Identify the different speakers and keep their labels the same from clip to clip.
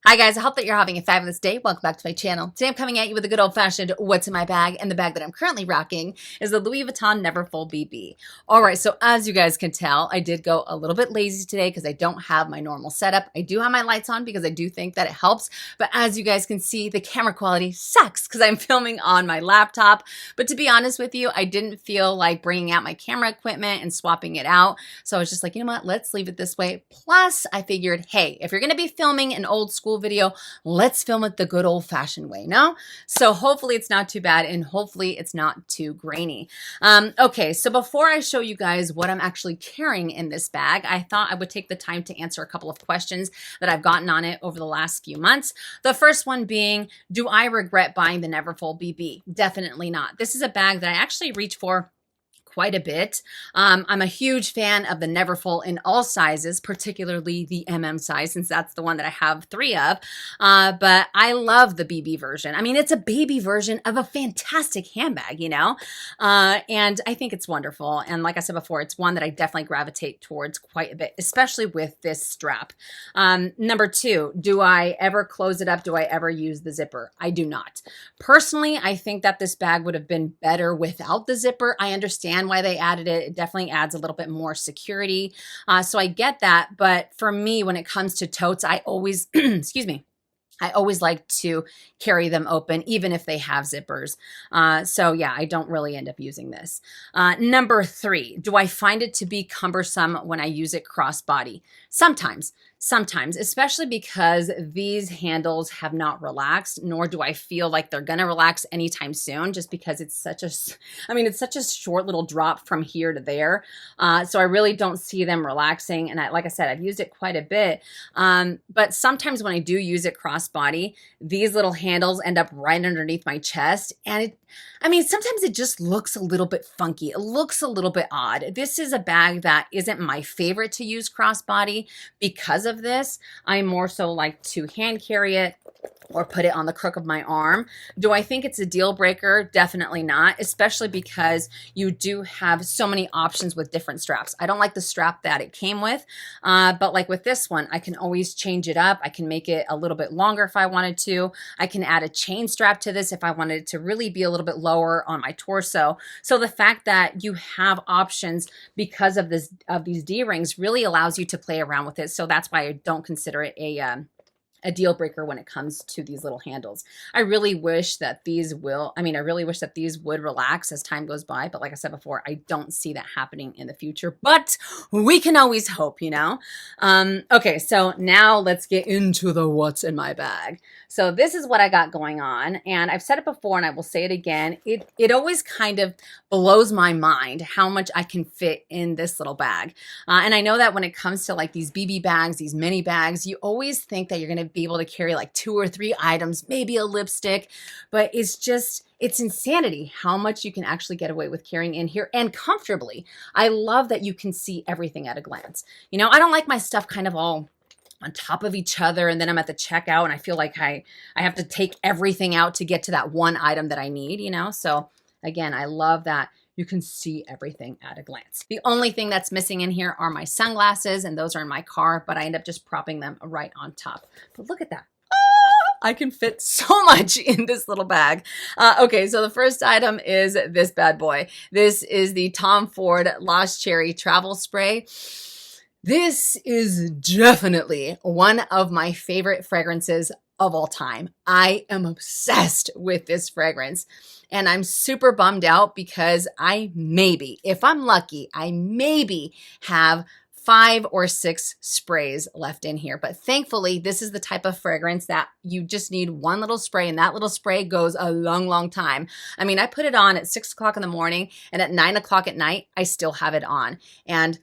Speaker 1: Hi guys, I hope that you're having a fabulous day. Welcome back to my channel. Today I'm coming at you with a good old-fashioned what's in my bag, and the bag that I'm currently rocking is the Louis Vuitton Neverfull BB. Alright, so as you guys can tell, I did go a little bit lazy today because I don't have my normal setup. I do have my lights on because I do think that it helps, but as you guys can see, the camera quality sucks because I'm filming on my laptop. But to be honest with you, I didn't feel like bringing out my camera equipment and swapping it out, so I was just like, you know what, let's leave it this way. Plus, I figured, hey, if you're going to be filming an old school video, let's film it the good old-fashioned way, no? So hopefully it's not too bad, and hopefully it's not too grainy. Okay, so before I show you guys what I'm actually carrying in this bag, I thought I would take the time to answer a couple of questions that I've gotten on it over the last few months. The first one being, do I regret buying the Neverfull BB? Definitely not. This is a bag that I actually reach for quite a bit. I'm a huge fan of the Neverfull in all sizes, particularly the size, since that's the one that I have 3 of. But I love the BB version. I mean, it's a baby version of a fantastic handbag, you know? And I think it's wonderful. And like I said before, it's one that I definitely gravitate towards quite a bit, especially with this strap. Number 2, do I ever close it up? Do I ever use the zipper? I do not. Personally, I think that this bag would have been better without the zipper. I understand why they added it. It definitely adds a little bit more security. So I get that. But for me, when it comes to totes, I always, excuse me, I always like to carry them open, even if they have zippers. So yeah, I don't really end up using this. Number 3, do I find it to be cumbersome when I use it crossbody? Sometimes, especially because these handles have not relaxed, nor do I feel like they're gonna relax anytime soon, just because it's such a short little drop from here to there. So I really don't see them relaxing. And like I said, I've used it quite a bit. But sometimes when I do use it crossbody, these little handles end up right underneath my chest. And sometimes it just looks a little bit funky. It looks a little bit odd. This is a bag that isn't my favorite to use crossbody because of this. I more so like to hand carry it or put it on the crook of my arm. Do I think it's a deal breaker? Definitely not, especially because you do have so many options with different straps. I don't like the strap that it came with, but like with this one, I can always change it up. I can make it a little bit longer if I wanted to. I can add a chain strap to this if I wanted it to really be a little bit lower on my torso. So the fact that you have options because of these D-rings really allows you to play around with it. So that's why I don't consider it a deal breaker when it comes to these little handles. I really wish that these would relax as time goes by, but like I said before, I don't see that happening in the future, but we can always hope, you know? Okay, so now let's get into the what's in my bag. So this is what I got going on, and I've said it before and I will say it again. It always kind of blows my mind how much I can fit in this little bag. And I know that when it comes to like these BB bags, these mini bags, you always think that you're gonna be able to carry like 2 or 3 items, maybe a lipstick, but it's insanity how much you can actually get away with carrying in here, and comfortably. I love that you can see everything at a glance. You know, I don't like my stuff kind of all on top of each other, and then I'm at the checkout and I feel like I have to take everything out to get to that one item that I need, you know? So again, I love that you can see everything at a glance. The only thing that's missing in here are my sunglasses, and those are in my car, but I end up just propping them right on top. But look at that. I can fit so much in this little bag. Okay, so the first item is this bad boy. This is the Tom Ford Lost Cherry Travel Spray. This is definitely one of my favorite fragrances of all time. I am obsessed with this fragrance, and I'm super bummed out because if I'm lucky, I maybe have 5 or 6 sprays left in here. But thankfully, this is the type of fragrance that you just need one little spray, and that little spray goes a long, long time. I mean, I put it on at 6 o'clock in the morning, and at 9 o'clock at night, I still have it on. And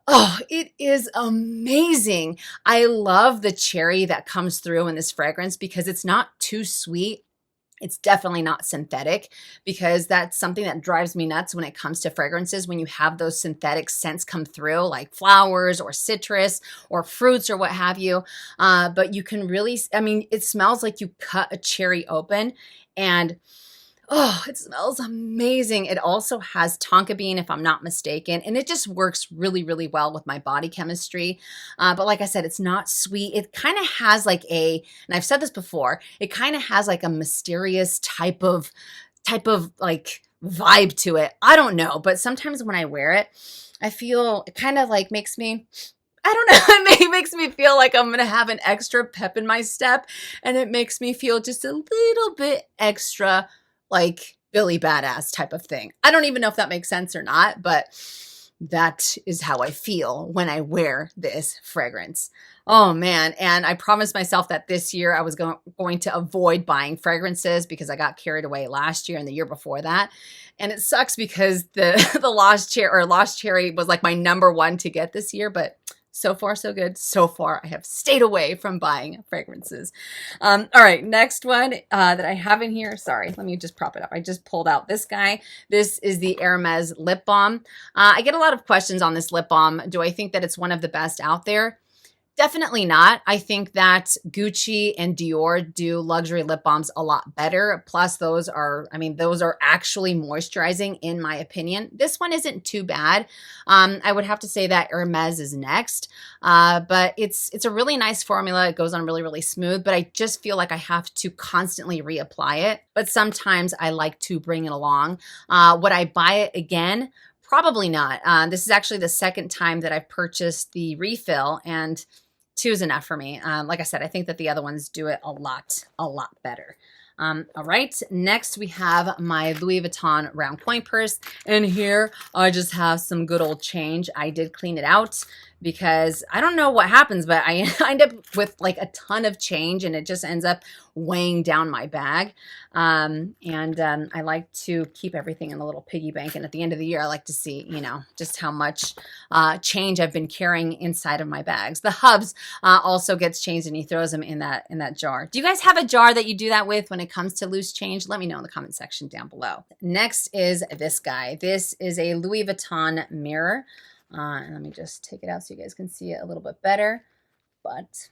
Speaker 1: oh, it is amazing. I love the cherry that comes through in this fragrance because it's not too sweet. It's definitely not synthetic, because that's something that drives me nuts when it comes to fragrances, when you have those synthetic scents come through, like flowers or citrus or fruits or what have you. But you can really, it smells like you cut a cherry open, and Oh, it smells amazing. It also has tonka bean, if I'm not mistaken, and it just works really, really well with my body chemistry. But like I said, it's not sweet. It kind of has like and I've said this before, it kind of has like a mysterious type of like vibe to it. I don't know, but sometimes when I wear it, I feel it kind of like makes me, I don't know, it makes me feel like I'm going to have an extra pep in my step, and it makes me feel just a little bit extra like Billy Badass type of thing. I don't even know if that makes sense or not, but that is how I feel when I wear this fragrance. Oh man. And I promised myself that this year I was going to avoid buying fragrances because I got carried away last year and the year before that. And it sucks because the Lost Cherry was like my number one to get this year, but so far, so good. So far, I have stayed away from buying fragrances. All right, next one that I have in here. Sorry, let me just prop it up. I just pulled out this guy. This is the Hermes lip balm. I get a lot of questions on this lip balm. Do I think that it's one of the best out there? Definitely not. I think that Gucci and Dior do luxury lip balms a lot better. Plus those are actually moisturizing in my opinion. This one isn't too bad. I would have to say that Hermes is next. But it's a really nice formula. It goes on really, really smooth, but I just feel like I have to constantly reapply it. But sometimes I like to bring it along. Would I buy it again? Probably not. This is actually the second time that I've purchased the refill, and 2 is enough for me. Like I said, I think that the other ones do it a lot better. All right, next we have my Louis Vuitton round coin purse. And here I just have some good old change. I did clean it out because I don't know what happens, but I end up with like a ton of change and it just ends up weighing down my bag. I like to keep everything in a little piggy bank. And at the end of the year, I like to see, just how much change I've been carrying inside of my bags. The hubs also gets changed and he throws them in that jar. Do you guys have a jar that you do that with when it comes to loose change? Let me know in the comment section down below. Next is this guy. This is a Louis Vuitton mirror. And let me just take it out so you guys can see it a little bit better. But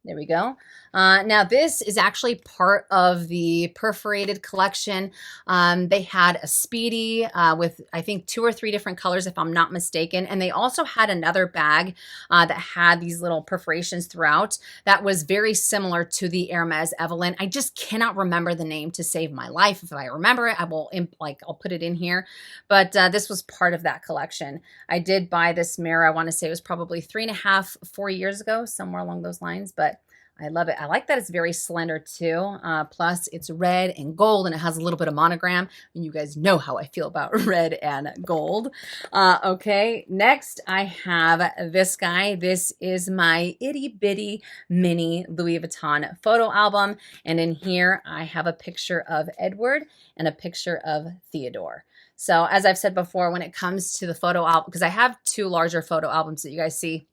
Speaker 1: there we go. Now this is actually part of the perforated collection. They had a Speedy with I think 2 or 3 different colors if I'm not mistaken. And they also had another bag that had these little perforations throughout that was very similar to the Hermes Evelyn. I just cannot remember the name to save my life. If I remember it, I'll put it in here. But this was part of that collection. I did buy this mirror. I want to say it was probably 3.5, 4 years ago, somewhere along those lines. But I love it. I like that it's very slender too. Plus it's red and gold and it has a little bit of monogram. And you guys know how I feel about red and gold. Okay, next I have this guy. This is my itty bitty mini Louis Vuitton photo album. And in here I have a picture of Edward and a picture of Theodore. So as I've said before, when it comes to the photo album, because I have 2 larger photo albums that you guys see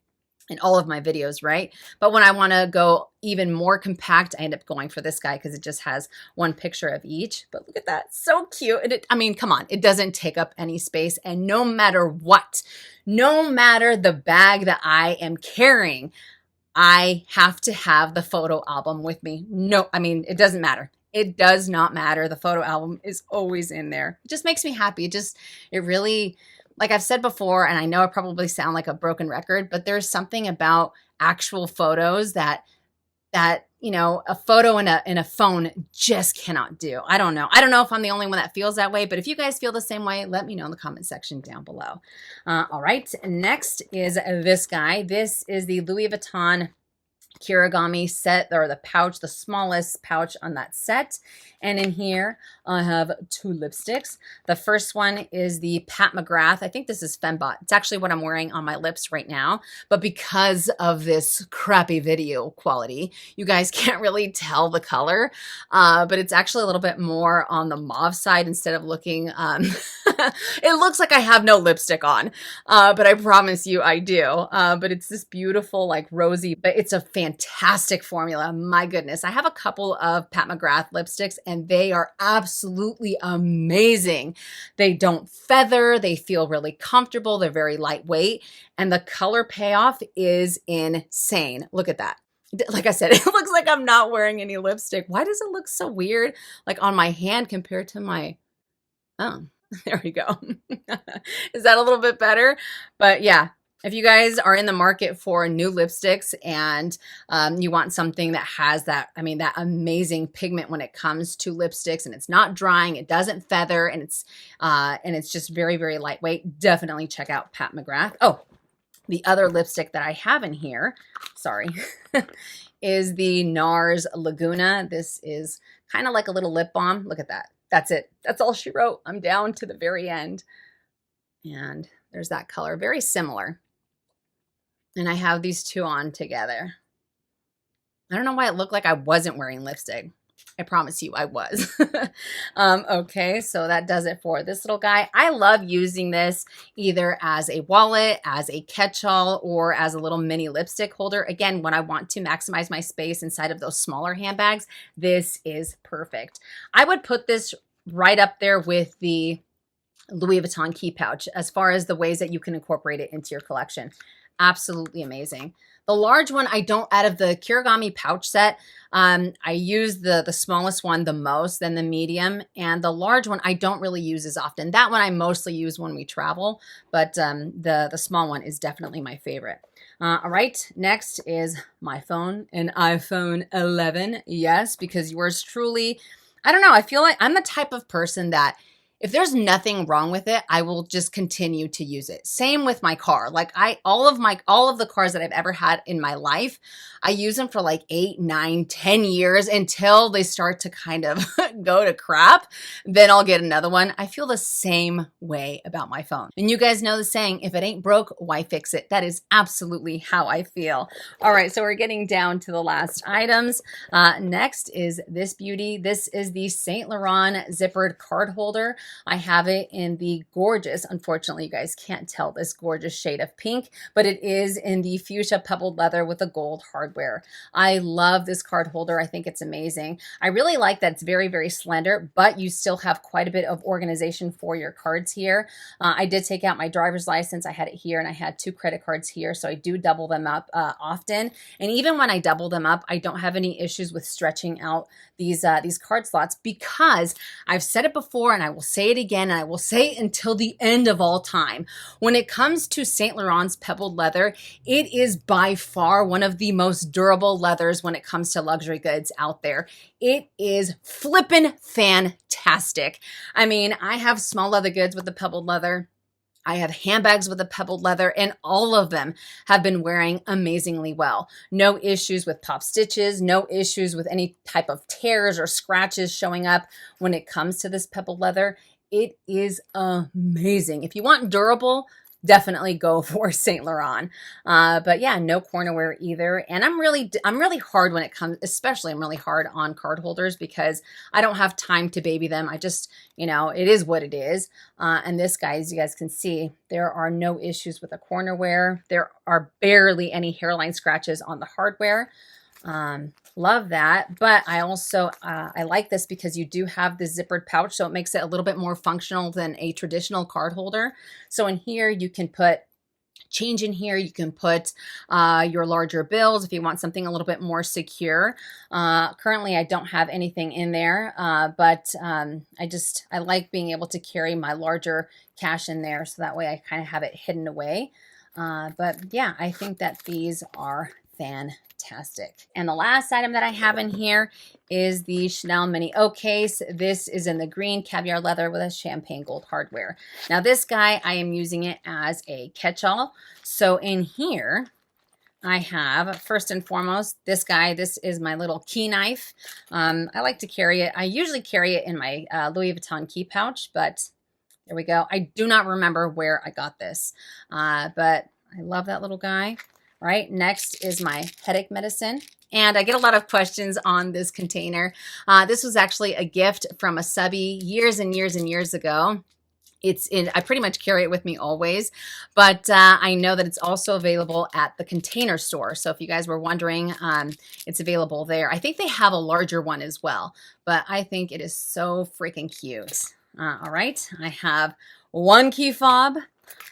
Speaker 1: in all of my videos, right? But when I want to go even more compact, I end up going for this guy because it just has 1 picture of each. But look at that, so cute. And come on, it doesn't take up any space. And no matter what, no matter the bag that I am carrying, I have to have the photo album with me. No, it doesn't matter. It does not matter. The photo album is always in there. It just makes me happy. It really, like I've said before, and I know I probably sound like a broken record, but there's something about actual photos that a photo in a phone just cannot do. I don't know. I don't know if I'm the only one that feels that way, but if you guys feel the same way, let me know in the comment section down below. All right, next is this guy. This is the Louis Vuitton Kirigami set, or the pouch, the smallest pouch on that set. And in here, I have 2 lipsticks. The first one is the Pat McGrath. I think this is Fembot. It's actually what I'm wearing on my lips right now. But because of this crappy video quality, you guys can't really tell the color. But it's actually a little bit more on the mauve side instead of looking, it looks like I have no lipstick on. But I promise you I do. But it's this beautiful, like rosy, but it's a fantastic formula. My goodness. I have a couple of Pat McGrath lipsticks and they are absolutely amazing. They don't feather. They feel really comfortable. They're very lightweight and the color payoff is insane. Look at that. Like I said, it looks like I'm not wearing any lipstick. Why does it look so weird, like on my hand compared to my, oh, there we go. Is that a little bit better? But yeah, if you guys are in the market for new lipsticks and you want something that has that, I mean, that amazing pigment when it comes to lipsticks, and it's not drying, it doesn't feather, and it's just very, very lightweight, definitely check out Pat McGrath. Oh, the other lipstick that I have in here, sorry, is the NARS Laguna. This is kind of like a little lip balm. Look at that. That's it. That's all she wrote. I'm down to the very end. And there's that color, very similar. And I have these two on together. I don't know why it looked like I wasn't wearing lipstick. I promise you I was. Okay, so that does it for this little guy. I love using this either as a wallet, as a catch-all, or as a little mini lipstick holder. Again, when I want to maximize my space inside of those smaller handbags, this is perfect. I would put this right up there with the Louis Vuitton key pouch as far as the ways that you can incorporate it into your collection. Absolutely amazing. The large one, I don't, out of the Kirigami pouch set, I use the smallest one the most, then the medium, and the large one I don't really use as often. That one I mostly use when we travel, but the small one is definitely my favorite. All right, next is my phone, an iPhone 11. Yes, because yours truly, I don't know, I feel like I'm the type of person that if there's nothing wrong with it, I will just continue to use it. Same with my car. Like all of the cars that I've ever had in my life, I use them for like 8, 9, 10 years until they start to kind of go to crap. Then I'll get another one. I feel the same way about my phone. And you guys know the saying, if it ain't broke, why fix it? That is absolutely how I feel. All right, so we're getting down to the last items. Next is this beauty. This is the Saint Laurent zippered card holder. I have it in the gorgeous, unfortunately you guys can't tell this gorgeous shade of pink, but it is in the fuchsia pebbled leather with the gold hardware. I love this card holder. I think it's amazing. I really like that it's very, very slender, but you still have quite a bit of organization for your cards here. I did take out my driver's license. I had it here and I had 2 credit cards here, so I do double them up often. And even when I double them up, I don't have any issues with stretching out these card slots, because I've said it before and I will say it again, and I will say it until the end of all time. When it comes to Saint Laurent's pebbled leather, it is by far one of the most durable leathers when it comes to luxury goods out there. It is flippin' fantastic. I mean, I have small leather goods with the pebbled leather. I have handbags with the pebbled leather, and all of them have been wearing amazingly well. No issues with pop stitches, no issues with any type of tears or scratches showing up when it comes to this pebbled leather. It is amazing. If you want durable, definitely go for Saint Laurent. But yeah, no cornerware either. And I'm really hard when it comes, especially I'm really hard on card holders because I don't have time to baby them. I just, you know, it is what it is. And this, guys, you guys can see there are no issues with the cornerware. There are barely any hairline scratches on the hardware. Love that. But I also, I like this because you do have the zippered pouch, so it makes it a little bit more functional than a traditional card holder. So in here, you can put change in here. You can put your larger bills if you want something a little bit more secure. Currently, I don't have anything in there, but I like being able to carry my larger cash in there, so that way I kind of have it hidden away. But yeah, I think that these are fantastic. And the last item that I have in here is the Chanel Mini O case. This is in the green caviar leather with a champagne gold hardware. Now this guy, I am using it as a catch-all. So in here, I have, first and foremost, this guy. This is my little key knife. I like to carry it. I usually carry it in my Louis Vuitton key pouch, but there we go. I do not remember where I got this, but I love that little guy. Right, next is my headache medicine. And I get a lot of questions on this container. This was actually a gift from a subby years and years and years ago. I pretty much carry it with me always, but I know that it's also available at the Container Store. So if you guys were wondering, it's available there. I think they have a larger one as well, but I think it is so freaking cute. All right, I have 1 key fob.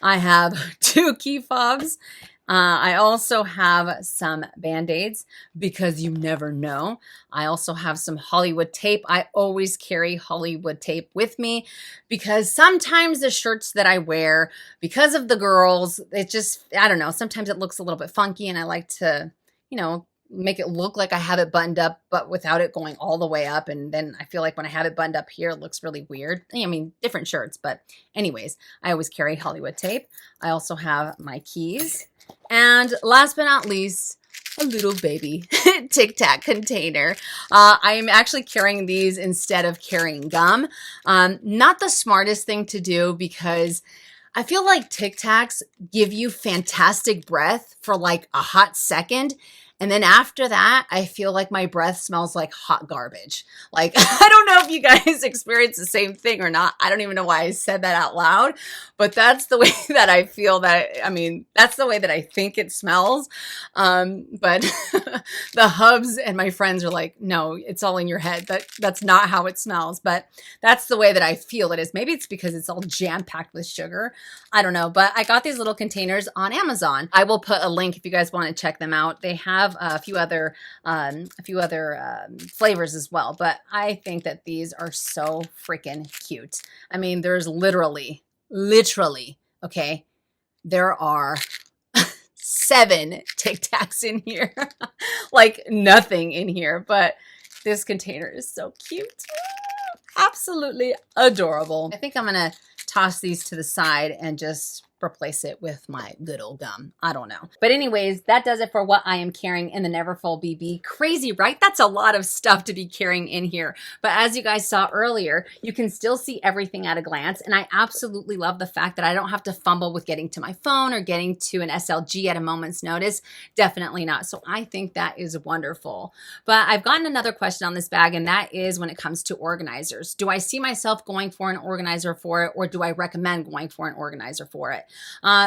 Speaker 1: I have 2 key fobs. I also have some Band-Aids because you never know. I also have some Hollywood tape. I always carry Hollywood tape with me because sometimes the shirts that I wear, because of the girls, it just, I don't know, sometimes it looks a little bit funky and I like to, you know, make it look like I have it buttoned up, but without it going all the way up. And then I feel like when I have it buttoned up here, it looks really weird. I mean, different shirts, but anyways, I always carry Hollywood tape. I also have my keys. And last but not least, a little baby Tic Tac container. I am actually carrying these instead of carrying gum. Not the smartest thing to do because I feel like Tic Tacs give you fantastic breath for like a hot second. And then after that, I feel like my breath smells like hot garbage. Like, I don't know if you guys experience the same thing or not. I don't even know why I said that out loud, but that's the way that I feel that, I mean, that's the way that I think it smells. But the hubs and my friends are like, no, it's all in your head. That's not how it smells, but that's the way that I feel it is. Maybe it's because it's all jam-packed with sugar. I don't know, but I got these little containers on Amazon. I will put a link if you guys want to check them out. They have a few other flavors as well, but I think that these are so freaking cute. I mean, there's literally, okay, there are 7 Tic Tacs in here, like nothing in here, but this container is so cute. Absolutely adorable. I think I'm gonna toss these to the side and just replace it with my good old gum. I don't know. But anyways, that does it for what I am carrying in the Neverfull BB. Crazy, right? That's a lot of stuff to be carrying in here. But as you guys saw earlier, you can still see everything at a glance. And I absolutely love the fact that I don't have to fumble with getting to my phone or getting to an SLG at a moment's notice. Definitely not. So I think that is wonderful. But I've gotten another question on this bag, and that is when it comes to organizers. Do I see myself going for an organizer for it, or do I recommend going for an organizer for it?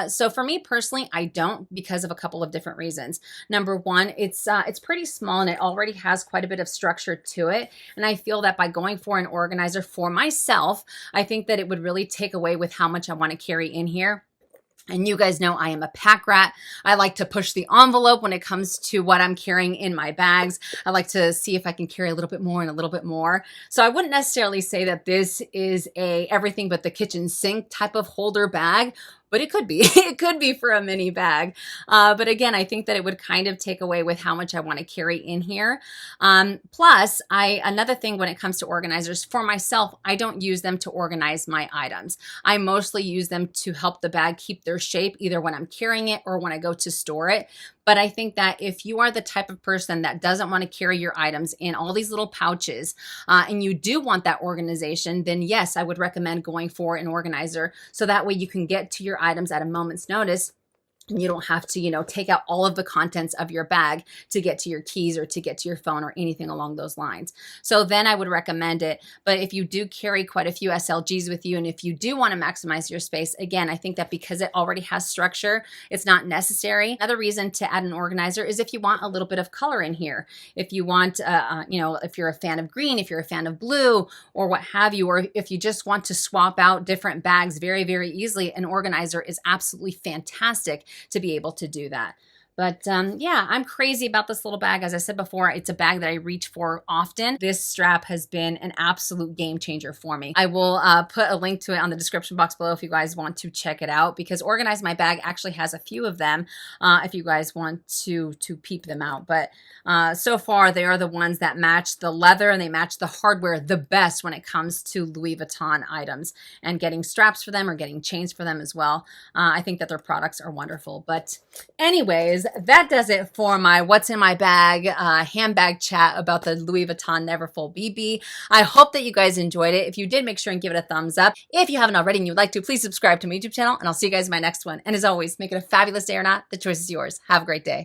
Speaker 1: So for me personally, I don't, because of a couple of different reasons. Number one, it's pretty small and it already has quite a bit of structure to it. And I feel that by going for an organizer for myself, I think that it would really take away with how much I want to carry in here. And you guys know I am a pack rat. I like to push the envelope when it comes to what I'm carrying in my bags. I like to see if I can carry a little bit more and a little bit more. So I wouldn't necessarily say that this is a everything but the kitchen sink type of holder bag, but it could be. It could be for a mini bag. But again, I think that it would kind of take away with how much I want to carry in here. Plus, another thing when it comes to organizers, for myself, I don't use them to organize my items. I mostly use them to help the bag keep their shape, either when I'm carrying it or when I go to store it. But I think that if you are the type of person that doesn't want to carry your items in all these little pouches and you do want that organization, then yes, I would recommend going for an organizer. So that way you can get to your items at a moment's notice. And you don't have to, you know, take out all of the contents of your bag to get to your keys or to get to your phone or anything along those lines. So then I would recommend it. But if you do carry quite a few SLGs with you, and if you do want to maximize your space, again, I think that because it already has structure, it's not necessary. Another reason to add an organizer is if you want a little bit of color in here. If you want, you know, if you're a fan of green, if you're a fan of blue or what have you, or if you just want to swap out different bags very, very easily, an organizer is absolutely fantastic to be able to do that. But yeah, I'm crazy about this little bag. As I said before, it's a bag that I reach for often. This strap has been an absolute game changer for me. I will put a link to it on the description box below if you guys want to check it out, because Organize My Bag actually has a few of them if you guys want to peep them out. But so far, they are the ones that match the leather and they match the hardware the best when it comes to Louis Vuitton items, and getting straps for them or getting chains for them as well. I think that their products are wonderful. But anyways, that does it for my what's in my bag handbag chat about the Louis Vuitton Neverfull BB. I hope that you guys enjoyed it. If you did, make sure and give it a thumbs up. If you haven't already and you'd like to, please subscribe to my YouTube channel, and I'll see you guys in my next one. And as always, make it a fabulous day or not. The choice is yours. Have a great day.